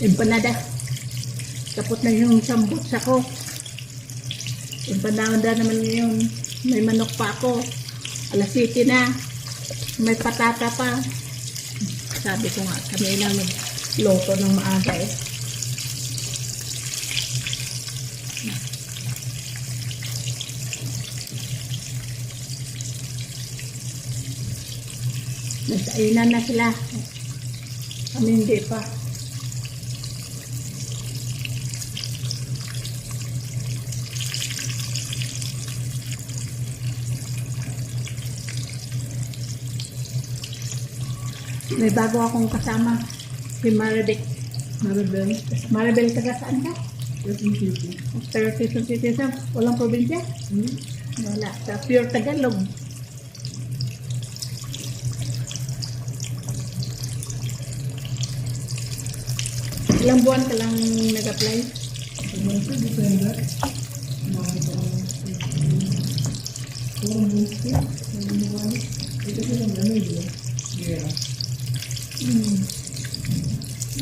Empanada. Tapos na yung sambot ko. Empanada naman yung may manok pa ako. Alas 7 na. May patata pa. Sabi ko nga, kami na magloto ng maaga eh. Nagkainan na sila. Kami hindi pa. May bago akong kasama. Si Maribel. Maribel, taga saan ka? Quezon City. Walang probinsya? Wala. Sa pure Tagalog. Ilang buwan ka lang nag-apply?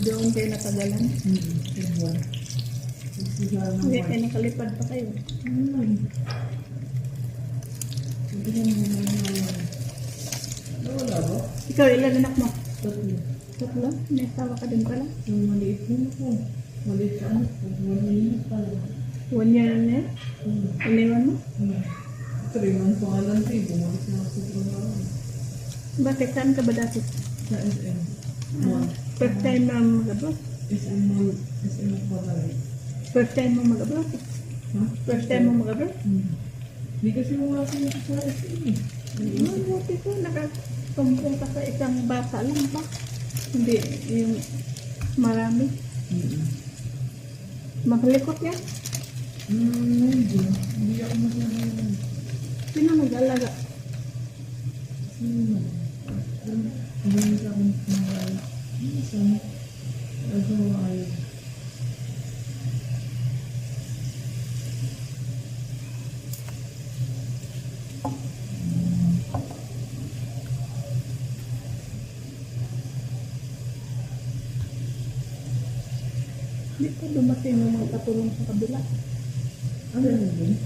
Doon kayo natagalan? Hindi kayo nakalipad pa kayo. Ikaw, ilan anak mo? Tatlo? May asawa ka din pala? Maliit din ako. Maliit ka anak ko. 1 year na yun? Iniwan mo? 3 months pa nga lang tayo. Bumalik na ako sa trabaho. Bakit? Saan ka ba dati? Sa SM. First time na mag-abroad? SM pa lang. First time mo mag-abroad? First time mo mag-abroad? Hindi kasi mga sinito sa SM eh. Buti ko, nakatumpong ka sa isang bata lang ba? Hindi, yung marami. Makalikot yan? Hindi ako masyadong. Sino nag-alaga? Hindi sa akin kumagal. Saan? Agawa ayaw. Hindi pa dumating yung mga katulong sa kabila. Ano yun?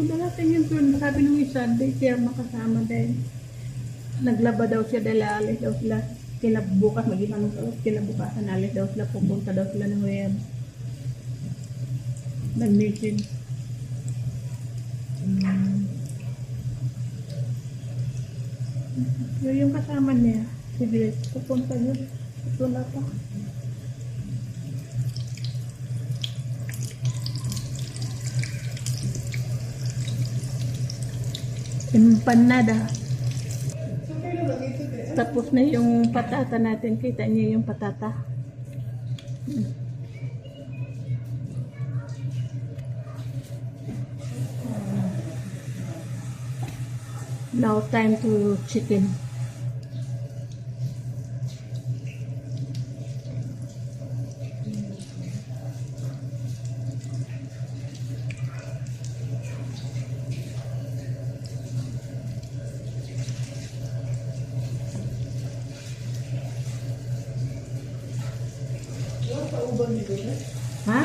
Darating yun po. Sabi nung isa, daycare makasama din. Naglaba daw siya dahil alis daw sila. Kinabukas, mag-ibang kinabukasan alis daw sila. Pupunta daw sila ng web. Nag-meeting. Yung kasama niya, si Grace, pupunta yun. Wala pa. Empanada. Tapos na yung patata natin. Kita niyo yung patata. Now time to chicken. Ha?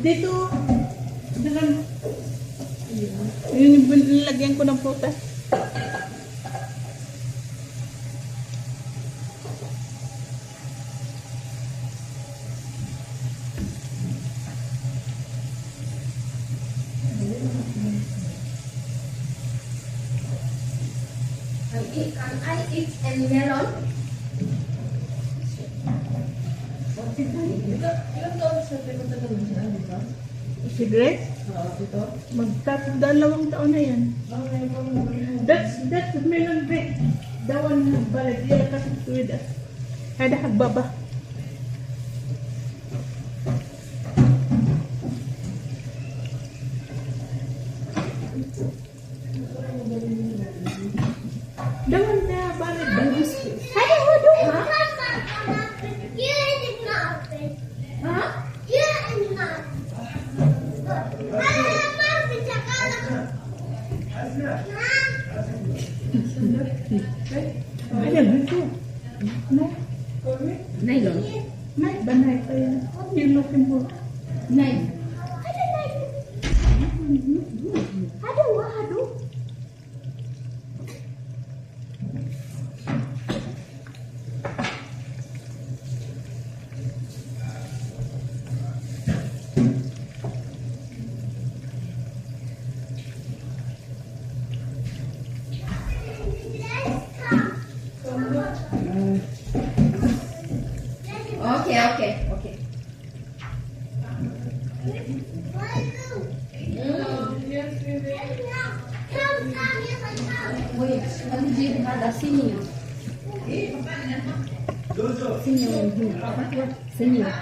Dito. Yung nilagyan ko ng putas. Can I eat a melon? Ilan taon siya? Pero tagal na siya, di ba? Si Grace, Ito? magtatadalawang taon na yan. Ngayon pa mo. That's melon bread. The one balik dia kasi with us. Ada hagbaba. Dawan na balik bagus. Ada wadu ha? Ha? Ada gitu. No. Nylon. Night ba night pa yan? What are you looking for? Nice. Aduh. Okay. Wait, what did you have a senior? Senior in here. What? Senior.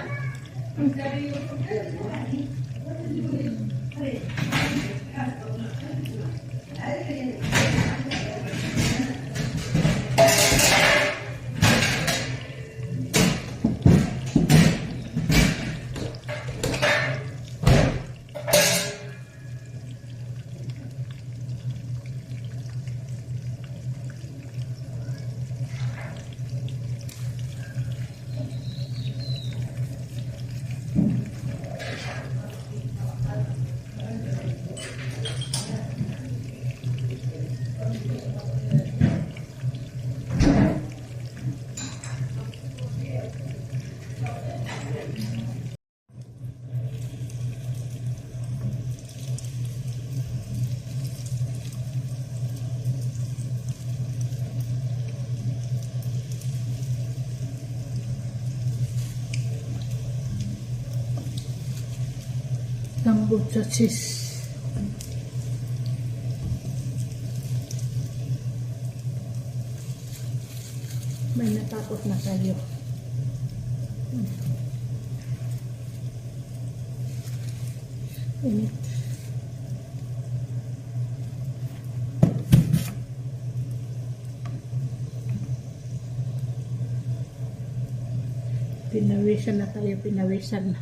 Kombucha cheese. May natapos na tayo. Init. Pinawisan na tayo, pinawisan na.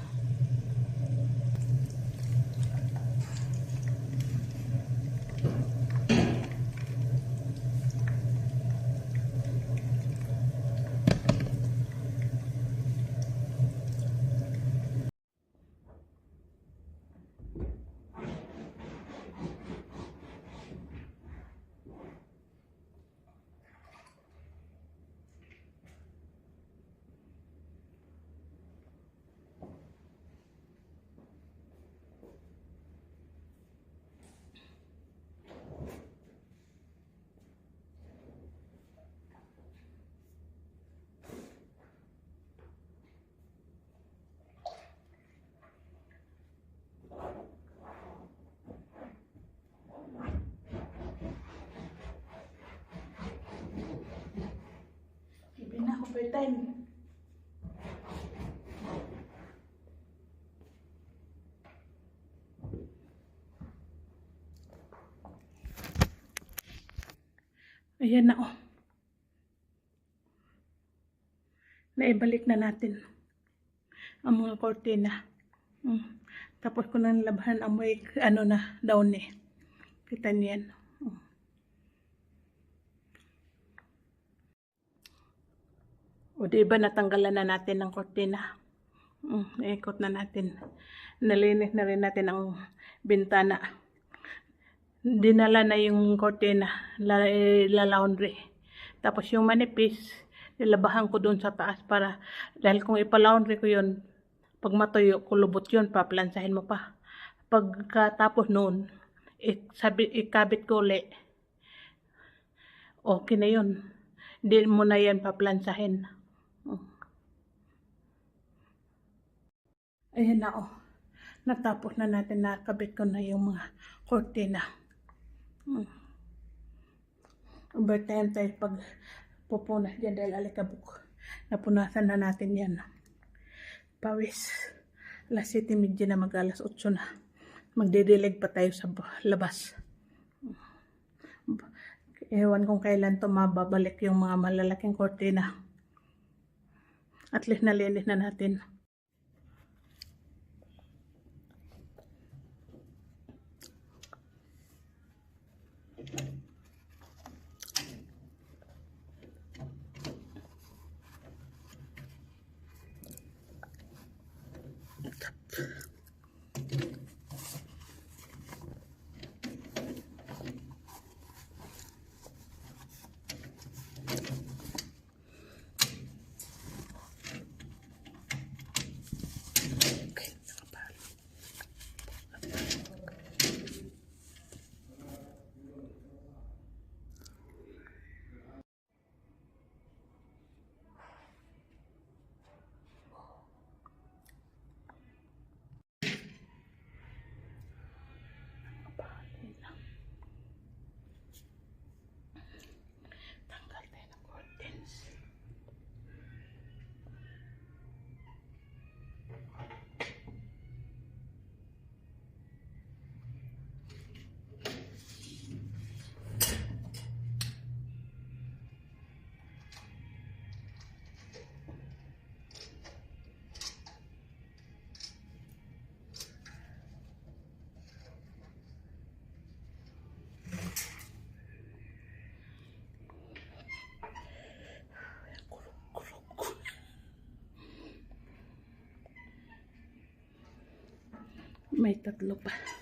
Overtime. Ayan na oh. Naibalik na natin ang mga kortina. Tapos ko nang labahan amoy ano na down eh. Kita niyan. O diba natanggalan na natin ng kortina. Ikot na natin. Nalinis na rin natin ang bintana. Dinala na yung kortina. La-laundry. Tapos yung manipis, nilabahan ko dun sa taas para, dahil kung ipalaundry ko yun, pag matuyo, kulubot yun, paplansahin mo pa. Pagkatapos noon, ikabit ko ulit. okay na yun. Hindi mo na yan paplansahin. Ayan na oh. Natapos na natin, nakabit ko na yung mga kortina. Overtime tayo pag pupunas dyan dahil alikabok. Napunasan na natin yan. Pawis. Alas 7:30 na, mag-alas 8 na. Magdidilig pa tayo sa labas. Ewan kung kailan to mababalik yung mga malalaking kortina. At least nalinis na natin. Tanggal tayo ng curtains. May tatlo pa.